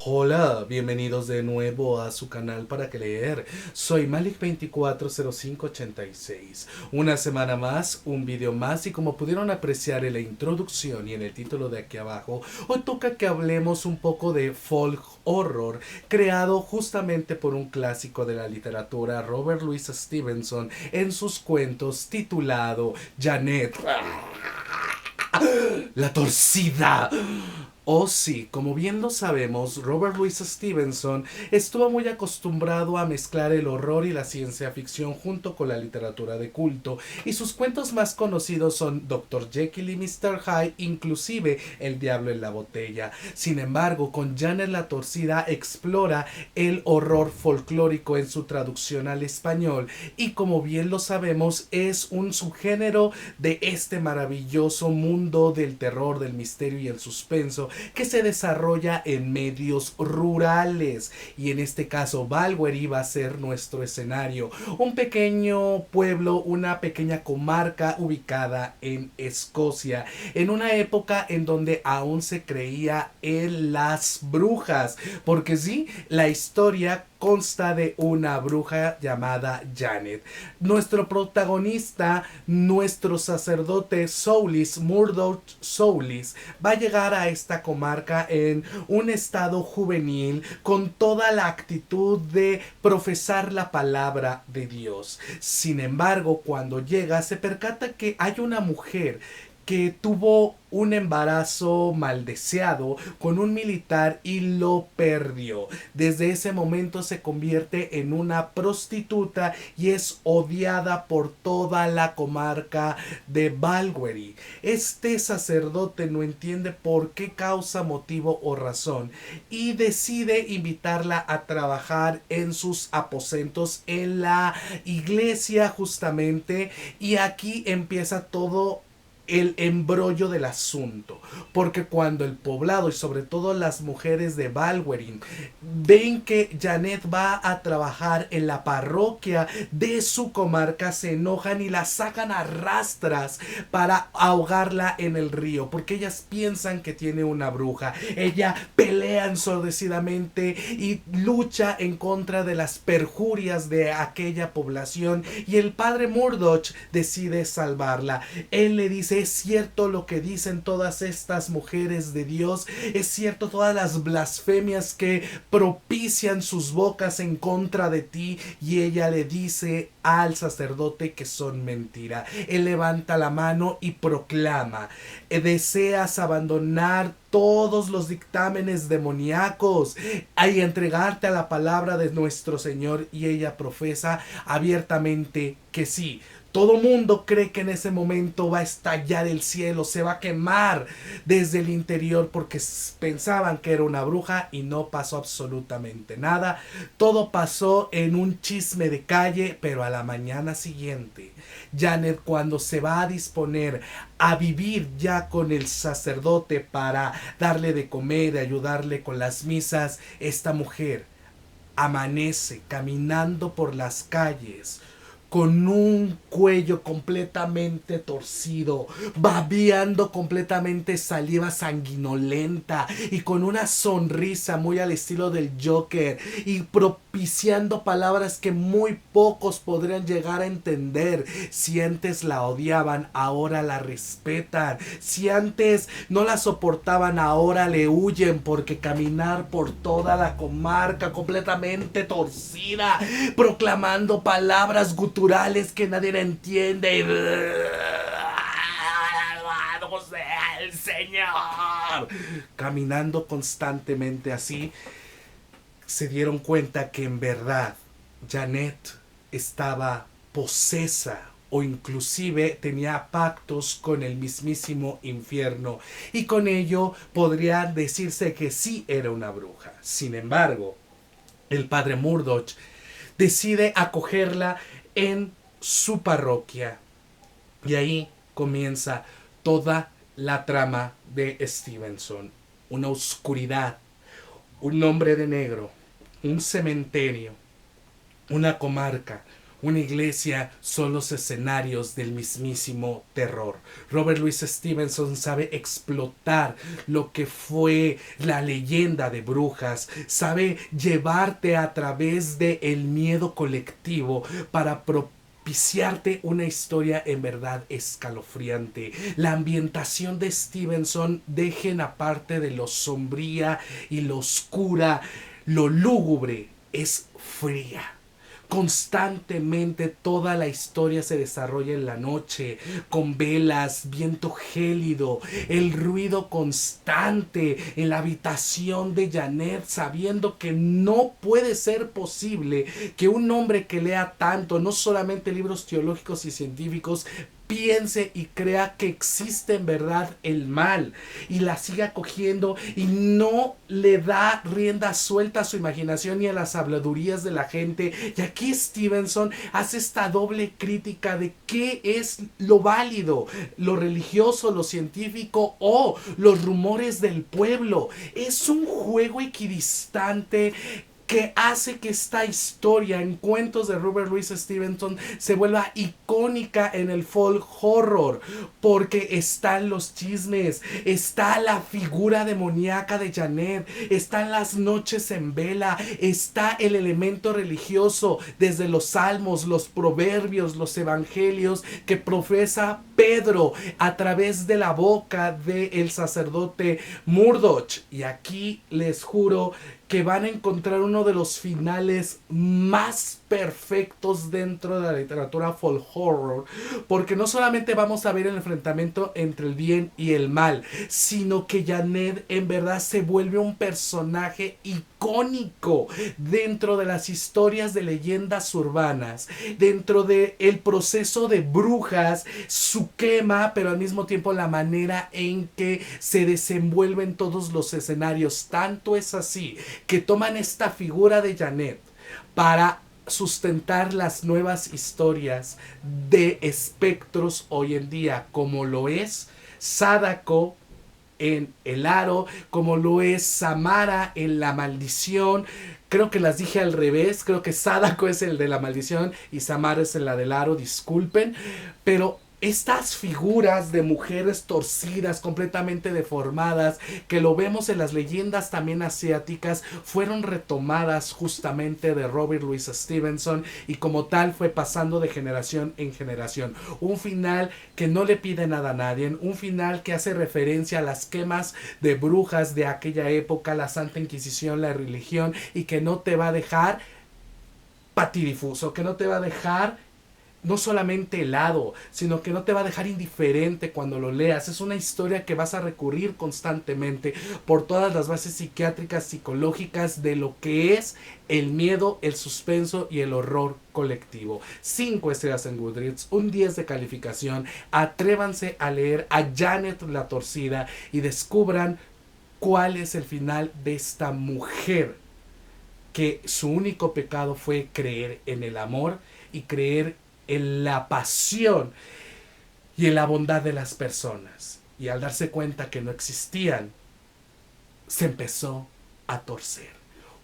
Hola, bienvenidos de nuevo a su canal para que leer. Soy Malik240586. Una semana más, un video más, y como pudieron apreciar en la introducción y en el título de aquí abajo, hoy toca que hablemos un poco de folk horror, creado justamente por un clásico de la literatura, Robert Louis Stevenson, en sus cuentos titulado Janet, la torcida. Oh sí, como bien lo sabemos, Robert Louis Stevenson estuvo muy acostumbrado a mezclar el horror y la ciencia ficción junto con la literatura de culto, y sus cuentos más conocidos son Dr. Jekyll y Mr. Hyde, inclusive El Diablo en la Botella. Sin embargo, con Janet la Torcida explora el horror folclórico en su traducción al español, y como bien lo sabemos, es un subgénero de este maravilloso mundo del terror, del misterio y el suspenso que se desarrolla en medios rurales, y en este caso Balwearie va a ser nuestro escenario, un pequeño pueblo, una pequeña comarca ubicada en Escocia, en una época en donde aún se creía en las brujas, porque sí, la historia consta de una bruja llamada Janet. Nuestro protagonista, nuestro sacerdote Soulis, Murdoch Soulis, va a llegar a esta comarca en un estado juvenil con toda la actitud de profesar la palabra de Dios. Sin embargo, cuando llega se percata que hay una mujer que tuvo un embarazo mal deseado con un militar y lo perdió. Desde ese momento se convierte en una prostituta y es odiada por toda la comarca de Balwearie. Este sacerdote no entiende por qué causa, motivo o razón y decide invitarla a trabajar en sus aposentos en la iglesia justamente, y aquí empieza todo el embrollo del asunto, porque cuando el poblado y sobre todo las mujeres de Balwearie ven que Janet va a trabajar en la parroquia de su comarca, se enojan y la sacan a rastras para ahogarla en el río, porque ellas piensan que tiene una bruja. Ella pelea ensordecidamente y lucha en contra de las perjurias de aquella población, y el padre Murdoch decide salvarla. Él le dice: es cierto lo que dicen todas estas mujeres de Dios, es cierto todas las blasfemias que propician sus bocas en contra de ti. Y ella le dice al sacerdote que son mentira. Él levanta la mano y proclama: deseas abandonar todos los dictámenes demoníacos y entregarte a la palabra de nuestro Señor. Y ella profesa abiertamente que sí. Todo mundo cree que en ese momento va a estallar el cielo, se va a quemar desde el interior, porque pensaban que era una bruja y no pasó absolutamente nada. Todo pasó en un chisme de calle, pero a la mañana siguiente, Janet, cuando se va a disponer a vivir ya con el sacerdote para darle de comer, ayudarle con las misas, esta mujer amanece caminando por las calles con un cuello completamente torcido, babeando completamente saliva sanguinolenta y con una sonrisa muy al estilo del Joker y propiciando palabras que muy pocos podrían llegar a entender. Si antes la odiaban, ahora la respetan. Si antes no la soportaban, ahora le huyen, porque caminar por toda la comarca completamente torcida, proclamando palabras guturales que nadie entiende. ¡Alabado sea el Señor! Caminando constantemente así, se dieron cuenta que en verdad Janet estaba posesa o inclusive tenía pactos con el mismísimo infierno, y con ello podría decirse que sí era una bruja. Sin embargo, el padre Murdoch decide acogerla en su parroquia, y ahí comienza toda la trama de Stevenson. Una oscuridad, un hombre de negro, un cementerio, una comarca, una iglesia son los escenarios del mismísimo terror. Robert Louis Stevenson sabe explotar lo que fue la leyenda de brujas, sabe llevarte a través del miedo colectivo para propiciarte una historia en verdad escalofriante. La ambientación de Stevenson, dejen aparte de lo sombría y lo oscura, lo lúgubre, es fría. Constantemente toda la historia se desarrolla en la noche, con velas, viento gélido, el ruido constante en la habitación de Janet, sabiendo que no puede ser posible que un hombre que lea tanto, no solamente libros teológicos y científicos, piense y crea que existe en verdad el mal y la siga cogiendo y no le da rienda suelta a su imaginación y a las habladurías de la gente. Y aquí Stevenson hace esta doble crítica de qué es lo válido, lo religioso, lo científico o los rumores del pueblo. Es un juego equidistante que hace que esta historia en cuentos de Robert Louis Stevenson se vuelva icónica en el folk horror, porque están los chismes, está la figura demoníaca de Janet, están las noches en vela, está el elemento religioso desde los salmos, los proverbios, los evangelios que profesa Pedro a través de la boca del sacerdote Murdoch. Y aquí les juro que van a encontrar uno de los finales más perfectos dentro de la literatura folk horror, porque no solamente vamos a ver el enfrentamiento entre el bien y el mal, sino que Janet en verdad se vuelve un personaje icónico dentro de las historias de leyendas urbanas, dentro de el proceso de brujas, su quema, pero al mismo tiempo la manera en que se desenvuelven todos los escenarios. Tanto es así que toman esta figura de Janet para sustentar las nuevas historias de espectros hoy en día, como lo es Sadako en El Aro, como lo es Samara en La Maldición. Creo que las dije al revés, creo que Sadako es el de La Maldición y Samara es la del Aro, disculpen, pero estas figuras de mujeres torcidas, completamente deformadas, que lo vemos en las leyendas también asiáticas, fueron retomadas justamente de Robert Louis Stevenson y como tal fue pasando de generación en generación. Un final que no le pide nada a nadie, un final que hace referencia a las quemas de brujas de aquella época, la Santa Inquisición, la religión, y que no te va a dejar patidifuso, que no te va a dejar no solamente helado, sino que no te va a dejar indiferente cuando lo leas. Es una historia que vas a recurrir constantemente por todas las bases psiquiátricas, psicológicas de lo que es el miedo, el suspenso y el horror colectivo. 5 estrellas en Goodreads, un 10 de calificación. Atrévanse a leer a Janet la Torcida y descubran cuál es el final de esta mujer que su único pecado fue creer en el amor y creer en la pasión y en la bondad de las personas. Y al darse cuenta que no existían, se empezó a torcer.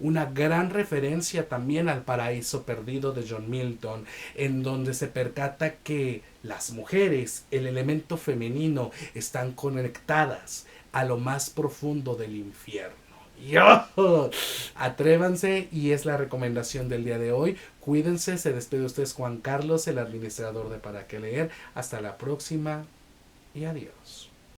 una gran referencia también al Paraíso Perdido de John Milton, en donde se percata que las mujeres, el elemento femenino, están conectadas a lo más profundo del infierno. ¡Yo! Atrévanse y es la recomendación del día de hoy. Cuídense, se despide de ustedes Juan Carlos, el administrador de Para Qué Leer. Hasta la próxima y adiós.